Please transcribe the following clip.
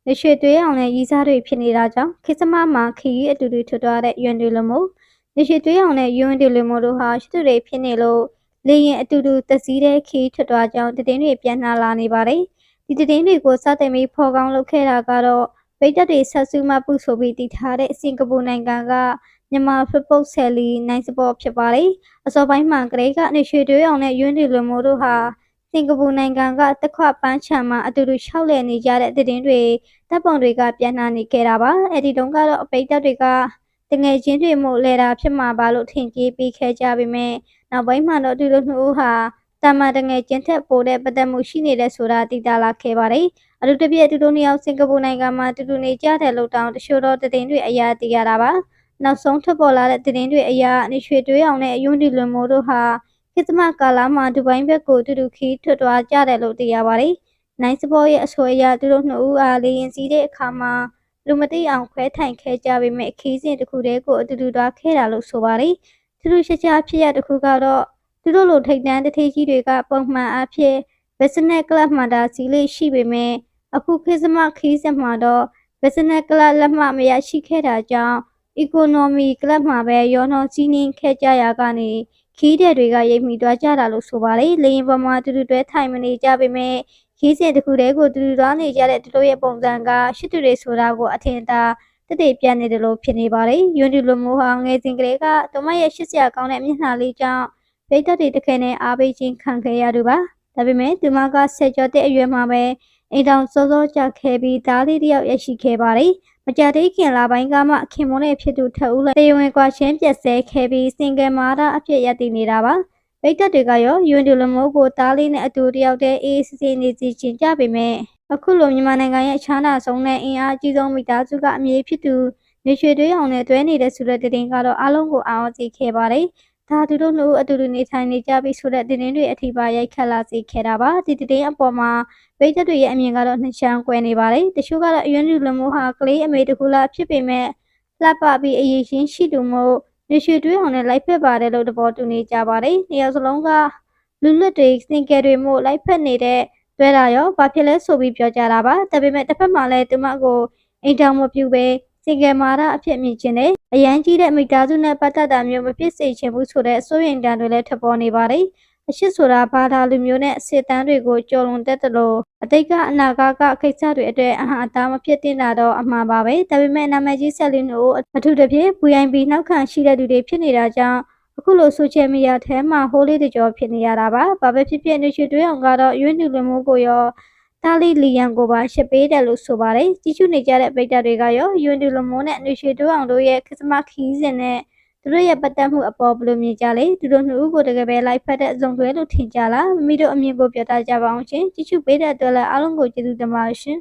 နေရွှေတွေးအောင်နဲ့ရီးစားတွေဖြစ်နေတာကြောင့်ခစ်စမမှာခီးအတူတူထွက်သွားတဲ့ရွံတွေလိုမျိုးနေရွှေတွေးအောင်နဲ့ယွန်းတွေလိုမျိုးတို့ဟာရှစ်တွေဖြစ်နေလို့လေရင်အတူတူတစည်းတဲ့ခီးထွက်သွားကြောင်းတည်င်းတွေပြန်နှလာနေပါတယ်ဒီတည်င်းတွေကိုစတင်ပြီးဖော်ကောင်းလုပ်ခဲ့တာကတော့ဗိတ်တက်တွေဆက်စုမှပုဆိုပြီးတည်ထားတဲ့စင်ကာပူနိုင်ငံကမြန်မာဖပုတ်ဆယ်လီနိုင်စပေါ်ဖြစ်ပါတယ်အစောပိုင်းမှာကလေးကနေရွှေတွေးအောင်နဲ့ယွန်းတွေလိုမျိုးတို့ဟာစင်ကာပူနိုင်ငံကတခွပန်းချံမှာအတူတူရှောက်လည်နေကြတဲ့တည်င်းတွေတပ်ပုံတွေကပြန်နှနေခဲ့တာပါအဲ့ဒီတုန်းကတော့အပိတ်တက်တွေကတငယ်ချင်းတွေမို့လဲတာဖြစ်မှာပါလို့ထင်ကြီးပြီးခဲ့ကြပေမဲ့နောက်ပိုင်းမှာတော့သူတို့နှစ်ဦးဟာတာမန်တငယ်ချင်းထက်ပိုတဲ့ပတ်သက်မှုရှိနေတဲ့ဆိုတာသိတာလာခဲ့ပါတယ်အတူတပြည့်သူတို့နှစ်ယောက်စင်ကာပူနိုင်ငံမှာတူတူနေကြတယ်လို့တောင်းတချို့တော့တည်င်းတွေအရာသိရတာပါနောက်ဆုံးထွက်ပေါ်လာတဲ့တည်င်းတွေအရာနေရွှေတွေးအောင်နဲ့အယွန်းဒီလွန်မိုးတို့ဟာခစ်စမကာလာမှာဒူဘိုင်းဘက်ကိုတူတူခီးထွက်သွားကြတယ်လို့သိရပါတယ်နိုင်စပေါ်ရဲ့အဆိုအရသူတို့နှစ်ဦးအားလေရင်စီးတဲ့အခါမှာလူမသိအောင်ခွဲထိုင်ခဲ့ကြပေမဲ့ခီးစဉ်တစ်ခုတည်းကိုအတူတူသွားခဲ့တာလို့ဆိုပါတယ်သူတို့ရှာရှာဖြစ်ရတစ်ခုကတော့သူတို့လိုထိတ်တန်းတထေးကြီးတွေကပုံမှန်အဖြစ်ဘက်စနက်ကလပ်မှာဒါစီလေးရှိပေမဲ့အခုခစ်စမခီးစဉ်မှာတော့ဘက်စနက်ကလပ်လက်မှမရရှိခဲ့တာကြောင့်economy ကလပ်မှာပဲရောနှောစီးနှင်းခဲ့ကြရာကနေခီးတဲ့တွေကရိပ်မိသွားကြတာလို့ဆိုပါတယ်လေရင်ပေါ်မှာတူတူတွဲထိုင်မနေကြပေမဲ့ခီးစဉ်တစ်ခုတည်းကိုတူတူသွားနေကြတဲ့သူတို့ရဲ့ပုံစံကရှစ်တူတွေဆိုတာကိုအထင်သာတတိပြနေတယ်လို့ဖြစ်နေပါတယ်ယွန်းဒီလိုမျိုးဟာငယ်စဉ်ကလေးကတမရဲ့ရှစ်ဆရာကောင်းတဲ့မျက်နှာလေးကြောင့်ဗိတ်တက်တွေတခဲနဲ့အားပေးခြင်းခံခဲ့ရသူပါဒါပေမဲ့သူမကဆက်ကျော်တဲ့အရွယ်မှာပဲအိမ်တောင်စောစောကြခဲ့ပြီးသားလေးတယောက်ရရှိခဲ့ပါတယ်မကြသေးခင်လပိုင်းကမှခင်မွန်းနဲ့ဖြစ်သူထက်ဦးလည်းတေဝင်ကွာရှင်းပြက်ဆဲခဲ့ပြီးစင်ကယ်မာတာအဖြစ်ရတည်နေတာပါဗိတ်တက်တွေကရောယွန်းဒီလိုမျိုးကိုသားလေးနဲ့အတူတယောက်တည်းအေးစစ်စစ်နေစီချင်ကြပေမဲ့အခုလိုမြန်မာနိုင်ငံရဲ့ချမ်းသာဆုံးနဲ့အင်အားအကြီးဆုံးမိသားစုကအမြဲဖြစ်သူနေရွှေတွေးအောင်နဲ့တွဲနေတဲ့ဆိုတဲ့တင်ကတော့အားလုံးကိုအားအစီခဲ့ပါတယ်ဒါသူတို့နှစ်ဦးအတူတူနေထိုင်နေကြပြီးဆိုတဲ့တင်တွေအထီးပါရိုက်ခတ်လာစေခဲ့တာပါဒီတင်အပေါ်မှာဗိတ်တက်တွေရဲ့အမြင်ကတော့နှစ်ချမ်းကွဲနေပါတယ်တချို့ကတော့အယွန်းဒီလိုမျိုးဟာကလေးအမေတကူလာဖြစ်ပေမဲ့လှပပြီးအရေးချင်းရှိသူမို့နေရွှေတွေးအောင်နဲ့လိုက်ဖက်ပါတယ်လို့သဘောတူနေကြပါတယ်။နှစ်ယောက်စလုံးကလူလွတ်တွေစင်ကယ်တွေမို့လိုက်ဖက်နေတဲ့တွဲတာရောဘာဖြစ်လဲဆိုပြီးပြောကြတာပါ။ဒါပေမဲ့တစ်ဖက်မှာလည်းသူမကိုအိမ်တောင်မပြူပဲစင်ကယ်မာတာအဖြစ်မြင်ခြင်းနဲ့အရန်ကြီးတဲ့မိသားစုနဲ့ပတ်သက်တာမျိုးမဖြစ်စေချင်ဘူးဆိုတဲ့အစိုးရတန်တွေလည်းထပ်ပေါ်နေပါတယ်။အရှိဆိုတာဘာသာလူမျိုးနဲ့စစ်တမ်းတွေကိုကြော်လွန်တတ်တယ်လို့အတိတ်ကအနာဂတ်ကခိစ္စတွေအတွက်အဟအသားမဖြစ်တင်တာတော့အမှားပါပဲဒါပေမဲ့နာမည်ကြီးဆက်လင်းတို့အထူးသဖြင့် VIP နောက်ခံရှိတဲ့သူတွေဖြစ်နေတာကြောင့်အခုလိုဆိုရှယ်မီဒီယာထဲမှာဟိုးလေးတကြောဖြစ်နေရတာပါဘာပဲဖြစ်ဖြစ်နေရွှေတွေးအောင်ကတော့ရွေးနူလူမျိုးကိုရောတာလီလီယန်ကိုပါရှစ်ပေးတယ်လို့ဆိုပါတယ်ကြီးစုနေကြတဲ့ပိတ်တာတွေကရောရွေးနူလူမျိုးနဲ့နေရွှေတွေးအောင်တို့ရဲ့ခစ္စမခီးစဉ်နဲ့သူတို့ရဲ့ပတ်သက်မှုအပေါ်ဘယ်လိုမြင်ကြလဲသူတို့နှစ်ဦးကိုတကယ်ပဲလိုက်ဖက်တဲ့အစုံတွဲလို့ထင်ကြလားမိမိတို့အမြင်ကိုပြောပြကြပါအောင်ရှင်ကြည့်ရှုပေးတဲ့အတွက်လည်းအားလုံးကိုကျေးဇူးတင်ပါတယ်ရှင်